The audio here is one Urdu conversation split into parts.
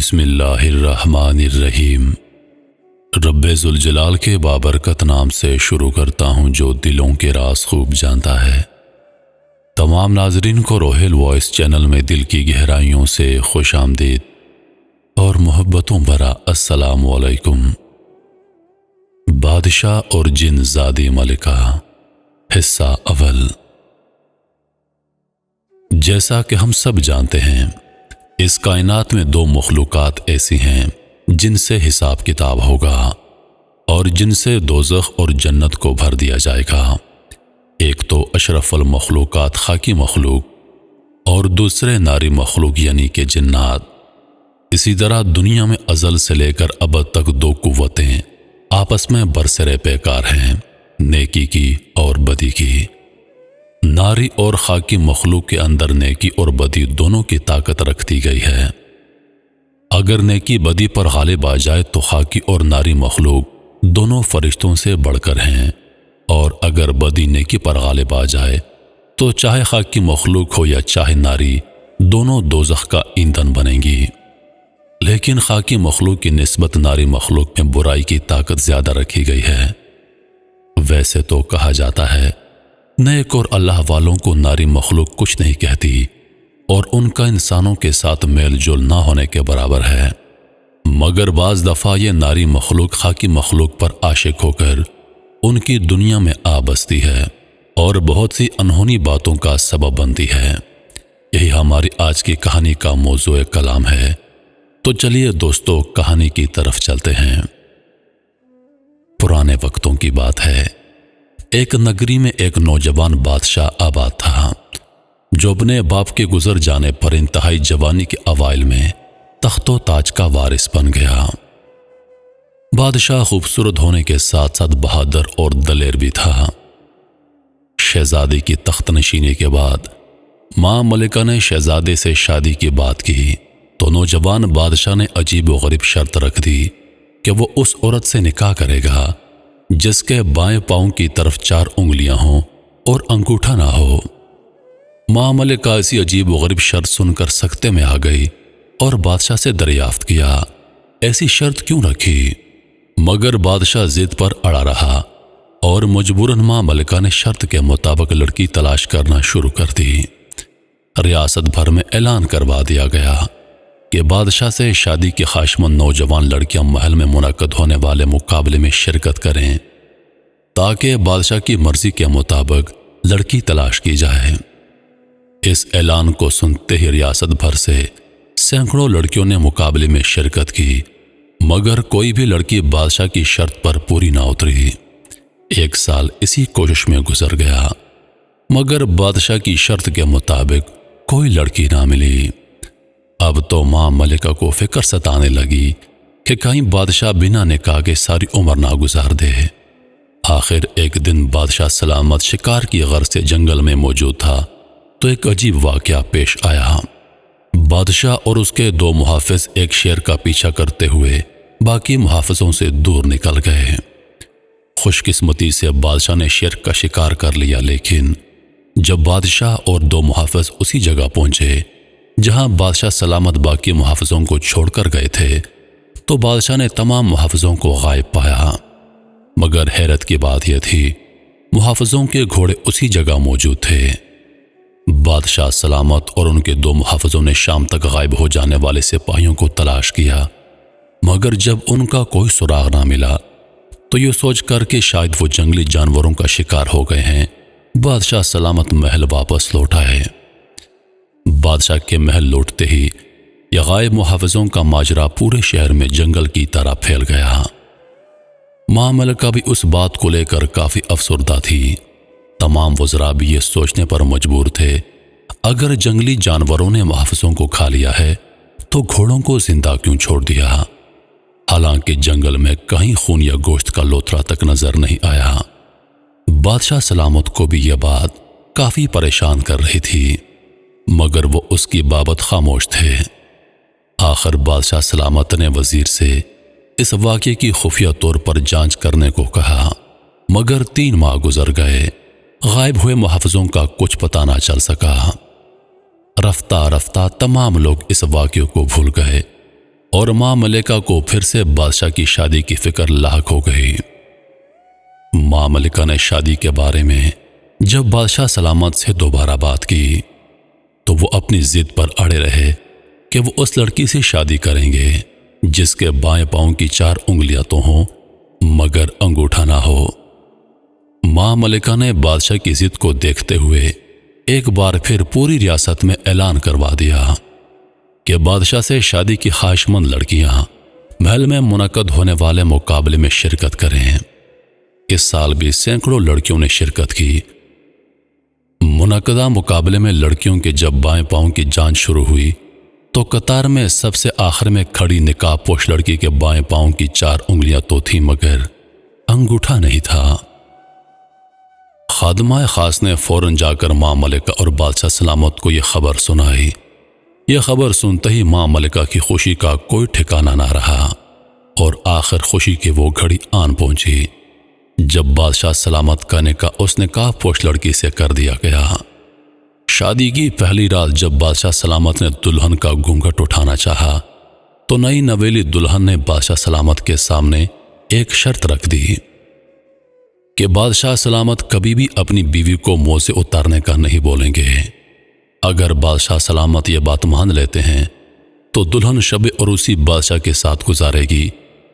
بسم اللہ الرحمن الرحیم۔ رب ذوالجلال کے بابرکت نام سے شروع کرتا ہوں جو دلوں کے راز خوب جانتا ہے۔ تمام ناظرین کو روحیل وائس چینل میں دل کی گہرائیوں سے خوش آمدید اور محبتوں بھرا السلام علیکم۔ بادشاہ اور جن زادی ملکہ، حصہ اول۔ جیسا کہ ہم سب جانتے ہیں، اس کائنات میں دو مخلوقات ایسی ہیں جن سے حساب کتاب ہوگا اور جن سے دوزخ اور جنت کو بھر دیا جائے گا۔ ایک تو اشرف المخلوقات خاکی مخلوق اور دوسرے ناری مخلوق یعنی کہ جنات۔ اسی طرح دنیا میں ازل سے لے کر ابد تک دو قوتیں آپس میں برسر پیکار ہیں، نیکی کی اور بدی کی۔ ناری اور خاکی مخلوق کے اندر نیکی اور بدی دونوں کی طاقت رکھتی گئی ہے۔ اگر نیکی بدی پر غالب آ جائے تو خاکی اور ناری مخلوق دونوں فرشتوں سے بڑھ کر ہیں، اور اگر بدی نیکی پر غالب آ جائے تو چاہے خاکی مخلوق ہو یا چاہے ناری، دونوں دوزخ کا ایندھن بنیں گی۔ لیکن خاکی مخلوق کی نسبت ناری مخلوق میں برائی کی طاقت زیادہ رکھی گئی ہے۔ ویسے تو کہا جاتا ہے نیک اور اللہ والوں کو ناری مخلوق کچھ نہیں کہتی اور ان کا انسانوں کے ساتھ میل جول نہ ہونے کے برابر ہے، مگر بعض دفعہ یہ ناری مخلوق خاکی مخلوق پر عاشق ہو کر ان کی دنیا میں آ بستی ہے اور بہت سی انہونی باتوں کا سبب بنتی ہے۔ یہی ہماری آج کی کہانی کا موضوع کلام ہے، تو چلیے دوستو کہانی کی طرف چلتے ہیں۔ پرانے وقتوں کی بات ہے، ایک نگری میں ایک نوجوان بادشاہ آباد تھا جو اپنے باپ کے گزر جانے پر انتہائی جوانی کے اوائل میں تخت و تاج کا وارث بن گیا۔ بادشاہ خوبصورت ہونے کے ساتھ ساتھ بہادر اور دلیر بھی تھا۔ شہزادی کی تخت نشینی کے بعد ماں ملکہ نے شہزادے سے شادی کی بات کی تو نوجوان بادشاہ نے عجیب و غریب شرط رکھ دی کہ وہ اس عورت سے نکاح کرے گا جس کے بائیں پاؤں کی طرف 4 انگلیاں ہوں اور انگوٹھا نہ ہو۔ ماں ملکہ ایسی عجیب و غریب شرط سن کر سکتے میں آ گئی اور بادشاہ سے دریافت کیا ایسی شرط کیوں رکھی، مگر بادشاہ ضد پر اڑا رہا اور مجبوراً ماں ملکہ نے شرط کے مطابق لڑکی تلاش کرنا شروع کر دی۔ ریاست بھر میں اعلان کروا دیا گیا کہ بادشاہ سے شادی کی خواہشمند نوجوان لڑکیاں محل میں منعقد ہونے والے مقابلے میں شرکت کریں تاکہ بادشاہ کی مرضی کے مطابق لڑکی تلاش کی جائے۔ اس اعلان کو سنتے ہی ریاست بھر سے سینکڑوں لڑکیوں نے مقابلے میں شرکت کی، مگر کوئی بھی لڑکی بادشاہ کی شرط پر پوری نہ اتری۔ 1 سال اسی کوشش میں گزر گیا، مگر بادشاہ کی شرط کے مطابق کوئی لڑکی نہ ملی۔ اب تو ماں ملکہ کو فکر ستانے لگی کہ کہیں بادشاہ بنا نکاح کے ساری عمر نہ گزار دے۔ آخر ایک دن بادشاہ سلامت شکار کی غرض سے جنگل میں موجود تھا تو ایک عجیب واقعہ پیش آیا۔ بادشاہ اور اس کے 2 محافظ ایک شیر کا پیچھا کرتے ہوئے باقی محافظوں سے دور نکل گئے۔ خوش قسمتی سے بادشاہ نے شیر کا شکار کر لیا، لیکن جب بادشاہ اور 2 محافظ اسی جگہ پہنچے جہاں بادشاہ سلامت باقی محافظوں کو چھوڑ کر گئے تھے تو بادشاہ نے تمام محافظوں کو غائب پایا، مگر حیرت کی بات یہ تھی محافظوں کے گھوڑے اسی جگہ موجود تھے۔ بادشاہ سلامت اور ان کے 2 محافظوں نے شام تک غائب ہو جانے والے سپاہیوں کو تلاش کیا، مگر جب ان کا کوئی سراغ نہ ملا تو یہ سوچ کر کہ شاید وہ جنگلی جانوروں کا شکار ہو گئے ہیں، بادشاہ سلامت محل واپس لوٹ آئے۔ بادشاہ کے محل لوٹتے ہی یہ غائب محافظوں کا ماجرا پورے شہر میں جنگل کی طرح پھیل گیا۔ ماں ملکہ بھی اس بات کو لے کر کافی افسردہ تھی۔ تمام وزراء بھی یہ سوچنے پر مجبور تھے اگر جنگلی جانوروں نے محافظوں کو کھا لیا ہے تو گھوڑوں کو زندہ کیوں چھوڑ دیا، حالانکہ جنگل میں کہیں خون یا گوشت کا لوتھڑا تک نظر نہیں آیا۔ بادشاہ سلامت کو بھی یہ بات کافی پریشان کر رہی تھی، مگر وہ اس کی بابت خاموش تھے۔ آخر بادشاہ سلامت نے وزیر سے اس واقعے کی خفیہ طور پر جانچ کرنے کو کہا، مگر 3 ماہ گزر گئے، غائب ہوئے محافظوں کا کچھ پتہ نہ چل سکا۔ رفتہ رفتہ تمام لوگ اس واقعے کو بھول گئے اور ماں ملکہ کو پھر سے بادشاہ کی شادی کی فکر لاحق ہو گئی۔ ماں ملکہ نے شادی کے بارے میں جب بادشاہ سلامت سے دوبارہ بات کی تو وہ اپنی ضد پر اڑے رہے کہ وہ اس لڑکی سے شادی کریں گے جس کے بائیں پاؤں کی 4 انگلیاں تو ہوں مگر انگوٹھا نہ ہو۔ ماں ملکہ نے بادشاہ کی ضد کو دیکھتے ہوئے ایک بار پھر پوری ریاست میں اعلان کروا دیا کہ بادشاہ سے شادی کی خواہش مند لڑکیاں محل میں منعقد ہونے والے مقابلے میں شرکت کریں۔ اس سال بھی سینکڑوں لڑکیوں نے شرکت کی۔ منعقدہ مقابلے میں لڑکیوں کے جب بائیں پاؤں کی جانچ شروع ہوئی تو قطار میں سب سے آخر میں کھڑی نقاب پوش لڑکی کے بائیں پاؤں کی 4 انگلیاں تو تھیں مگر انگوٹھا نہیں تھا۔ خادمہ خاص نے فوراً جا کر ماں ملکہ اور بادشاہ سلامت کو یہ خبر سنائی۔ یہ خبر سنتے ہی ماں ملکہ کی خوشی کا کوئی ٹھکانہ نہ رہا اور آخر خوشی کی وہ گھڑی آن پہنچی جب بادشاہ سلامت کا نکاح اس نقاب پوش لڑکی سے کر دیا گیا۔ شادی کی پہلی رات جب بادشاہ سلامت نے دلہن کا گھونگھٹ اٹھانا چاہا تو نئی نویلی دلہن نے بادشاہ سلامت کے سامنے ایک شرط رکھ دی کہ بادشاہ سلامت کبھی بھی اپنی بیوی کو منہ سے اتارنے کا نہیں بولیں گے۔ اگر بادشاہ سلامت یہ بات مان لیتے ہیں تو دلہن شب عروسی بادشاہ کے ساتھ گزارے گی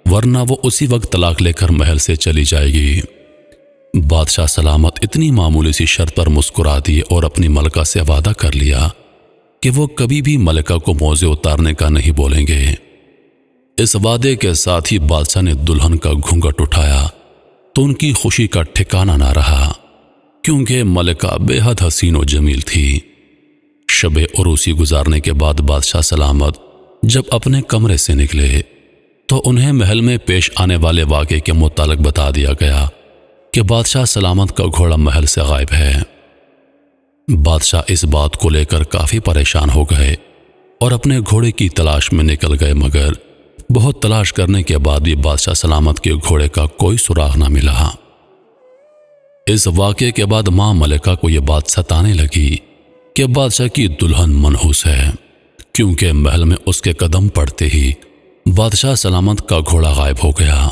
ورنہ وہ اسی وقت طلاق لے کر محل سے چلی جائے گی۔ بادشاہ سلامت اتنی معمولی سی شرط پر مسکرا دیے اور اپنی ملکہ سے وعدہ کر لیا کہ وہ کبھی بھی ملکہ کو موزے اتارنے کا نہیں بولیں گے۔ اس وعدے کے ساتھ ہی بادشاہ نے دلہن کا گھونگھٹ اٹھایا تو ان کی خوشی کا ٹھکانہ نہ رہا کیونکہ ملکہ بے حد حسین و جمیل تھی۔ شب عروسی گزارنے کے بعد بادشاہ سلامت جب اپنے کمرے سے نکلے تو انہیں محل میں پیش آنے والے واقعے کے متعلق بتا دیا گیا کہ بادشاہ سلامت کا گھوڑا محل سے غائب ہے۔ بادشاہ اس بات کو لے کر کافی پریشان ہو گئے اور اپنے گھوڑے کی تلاش میں نکل گئے مگر بہت تلاش کرنے کے بعد بھی بادشاہ سلامت کے گھوڑے کا کوئی سراغ نہ ملا۔ اس واقعے کے بعد ماں ملکہ کو یہ بات ستانے لگی کہ بادشاہ کی دلہن منحوس ہے کیونکہ محل میں اس کے قدم پڑتے ہی بادشاہ سلامت کا گھوڑا غائب ہو گیا۔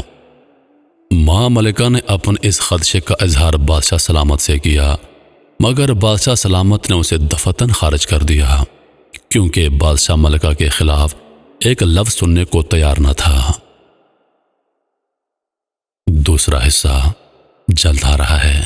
ماں ملکہ نے اپنے اس خدشے کا اظہار بادشاہ سلامت سے کیا مگر بادشاہ سلامت نے اسے دفتن خارج کر دیا کیونکہ بادشاہ ملکہ کے خلاف ایک لفظ سننے کو تیار نہ تھا۔ دوسرا حصہ جلد آ رہا ہے۔